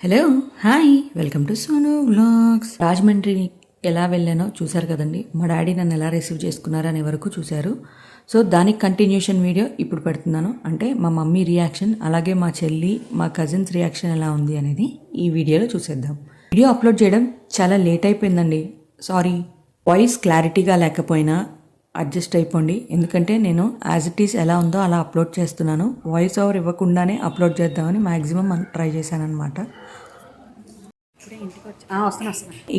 Hello hi welcome to Sonu vlogs. Rajahmundry ఎలా వెళ్ళానో చూశారు కదండి. మా డాడీ నన్ను ఎలా రిసీవ్ చేసుకున్నారనే వరకు చూశారు. సో దానికి కంటిన్యూషన్ వీడియో ఇప్పుడు పెడుతున్నాను. అంటే మా మమ్మీ రియాక్షన్, అలాగే మా చెల్లి మా కజిన్స్ రియాక్షన్ ఎలా ఉంది అనేది ఈ వీడియోలో చూసేద్దాం. వీడియో అప్లోడ్ చేయడం చాలా లేట్ అయిపోయిందండి. సారీ, వాయిస్ క్లారిటీగా లేకపోయినా అడ్జస్ట్ అయిపోండి. ఎందుకంటే నేను యాజ్ ఇట్ ఈస్ ఎలా ఉందో అలా అప్లోడ్ చేస్తున్నాను. వాయిస్ ఓవర్ ఇవ్వకుండానే అప్లోడ్ చేద్దామని మ్యాక్సిమం ట్రై చేశాను అనమాట.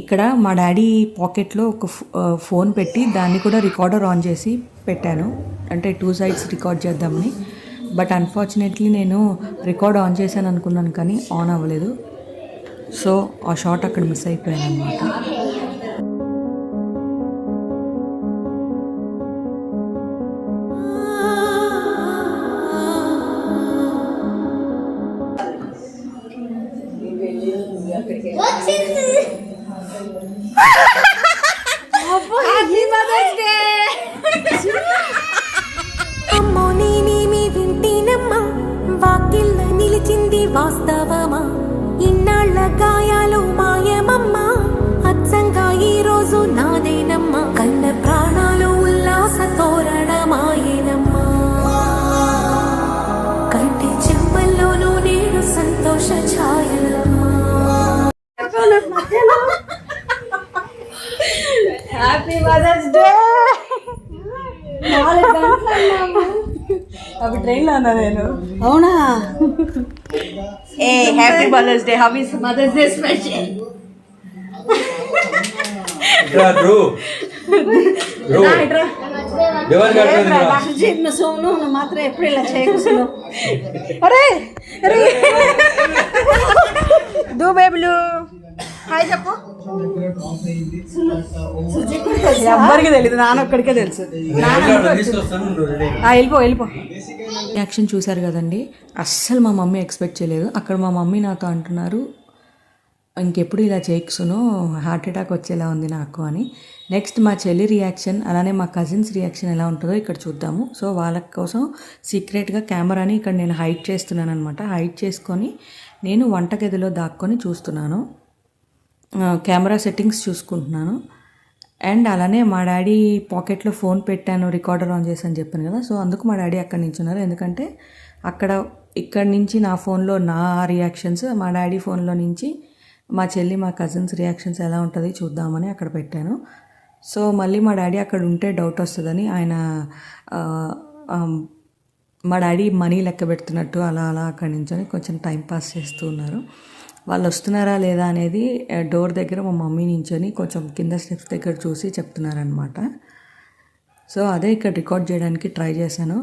ఇక్కడ మా డాడీ పాకెట్లో ఒక ఫోన్ పెట్టి దాన్ని కూడా రికార్డర్ ఆన్ చేసి పెట్టాను. అంటే 2 sides రికార్డ్ చేద్దామని. బట్ అన్ఫార్చునేట్లీ నేను రికార్డ్ ఆన్ చేశాను అనుకున్నాను కానీ ఆన్ అవ్వలేదు. సో ఆ షాట్ అక్కడ మిస్ అయిపోయాను అనమాట. అమ్మో నేనేమి వింటేనమ్మా, వాకిళ్ళ నిలిచింది వాస్తవమా, ఇన్నాళ్ళ గాయాలు మాయమమ్మా, అచ్చంగా ఈ రోజు నాదేనమ్మా, కన్న ప్రాణాలు ఉల్లాస తోరణమాయేనమ్మా, కంటి చెమ్మల్లోనూ నేడు సంతోష ఛాయలమ్మా. Happy mother's day. అవి ట్రైన్లో ఉన్నా నేను. అవునా? A happy mother's day. How is mother's day special? చిన్న సోను మాత్రం ఎప్పుడు ఇలా చేయకు. అరే అరే దో బేబులు హాయ్ చెప్పు. ఎవ్వరికి తెలియదు, నాన్నొక్కడికే తెలుసు. వెళ్ళిపో. రియాక్షన్ చూశారు కదండి. అస్సలు మా మమ్మీ ఎక్స్పెక్ట్ చేయలేదు. అక్కడ మా మమ్మీ నాతో అంటున్నారు, ఇంకెప్పుడు ఇలా చేయకుసును, హార్ట్ అటాక్ వచ్చేలా ఉంది నాకు అని. నెక్స్ట్ మా చెల్లి రియాక్షన్, అలానే మా కజిన్స్ రియాక్షన్ ఎలా ఉంటుందో ఇక్కడ చూద్దాము. సో వాళ్ళ కోసం సీక్రెట్గా కెమెరాని ఇక్కడ నేను హైడ్ చేస్తున్నాను అనమాట. హైడ్ చేసుకొని నేను వంటగదిలో దాక్కొని చూస్తున్నాను. కెమెరా సెట్టింగ్స్ చూసుకుంటున్నాను. అండ్ అలానే మా డాడీ పాకెట్లో ఫోన్ పెట్టాను, రికార్డర్ ఆన్ చేశాను చెప్పాను కదా. సో అందుకు మా డాడీ అక్కడి నుంచి ఉన్నారు. ఎందుకంటే ఇక్కడి నుంచి నా ఫోన్లో నా రియాక్షన్స్, మా డాడీ ఫోన్లో నుంచి మా చెల్లి మా కజిన్స్ రియాక్షన్స్ ఎలా ఉంటుంది చూద్దామని అక్కడ పెట్టాను. సో మళ్ళీ మా డాడీ అక్కడ ఉంటే డౌట్ వస్తుందని ఆయన మా డాడీ మనీ లెక్క పెడుతున్నట్టు అలా అక్కడి నుంచి కొంచెం టైం పాస్ చేస్తూ ఉన్నారు. వాళ్ళు వస్తున్నారా లేదా అనేది డోర్ దగ్గర మా మమ్మీ నించొని కొంచెం కింద స్టెప్స్ దగ్గర చూసి చెప్తున్నారనమాట. సో అదే ఇక్కడ రికార్డ్ చేయడానికి ట్రై చేశాను.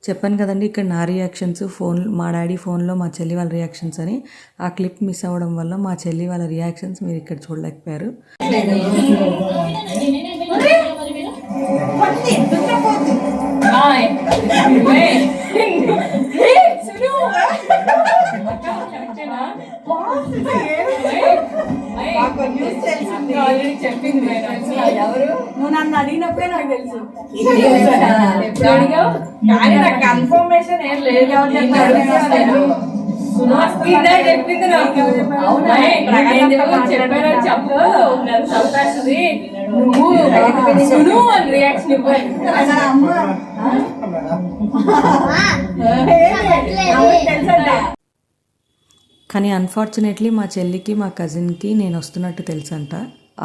చెప్పాను కదండి, ఇక్కడ నా రియాక్షన్స్ మా డాడీ ఫోన్లో మా చెల్లి వాళ్ళ రియాక్షన్స్ అని. ఆ క్లిప్ మిస్ అవ్వడం వల్ల మా చెల్లి వాళ్ళ రియాక్షన్స్ మీరు ఇక్కడ చూడలేకపోయారు. నువ్వు నన్ను అడిగినప్పుడే నాకు తెలుసు. కన్ఫర్మేషన్ ఏం లేదు. చెప్పింది నాకు. నువ్వు రియాక్షన్ ఇవ్వాలి. కానీ అన్ఫార్చునేట్లీ మా చెల్లికి మా కజిన్కి నేను వస్తున్నట్టు తెలుసంట.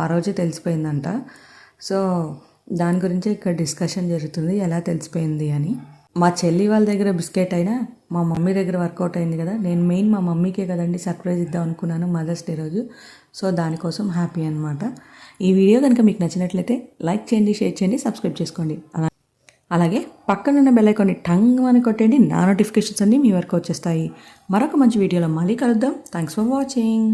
ఆ రోజే తెలిసిపోయిందంట. సో దాని గురించే ఇక్కడ డిస్కషన్ జరుగుతుంది, ఎలా తెలిసిపోయింది అని. మా చెల్లి వాళ్ళ దగ్గర బిస్కెట్ అయినా మా మమ్మీ దగ్గర వర్కౌట్ అయింది కదా. నేను మెయిన్ మా మమ్మీకే కదండి సర్ప్రైజ్ ఇద్దాం అనుకున్నాను మదర్స్ డే రోజు. సో దానికోసం హ్యాపీ అనమాట. ఈ వీడియో కనుక మీకు నచ్చినట్లయితే లైక్ చేయండి, షేర్ చేయండి, సబ్స్క్రైబ్ చేసుకోండి. అలాగే పక్కనున్న బెల్ ఐకాన్ని టంగ్ అని కొట్టండి. నా నోటిఫికేషన్స్ అన్నీ మీ వరకు వచ్చేస్తాయి. మరొక మంచి వీడియోలో మళ్ళీ కలుద్దాం. Thanks for watching.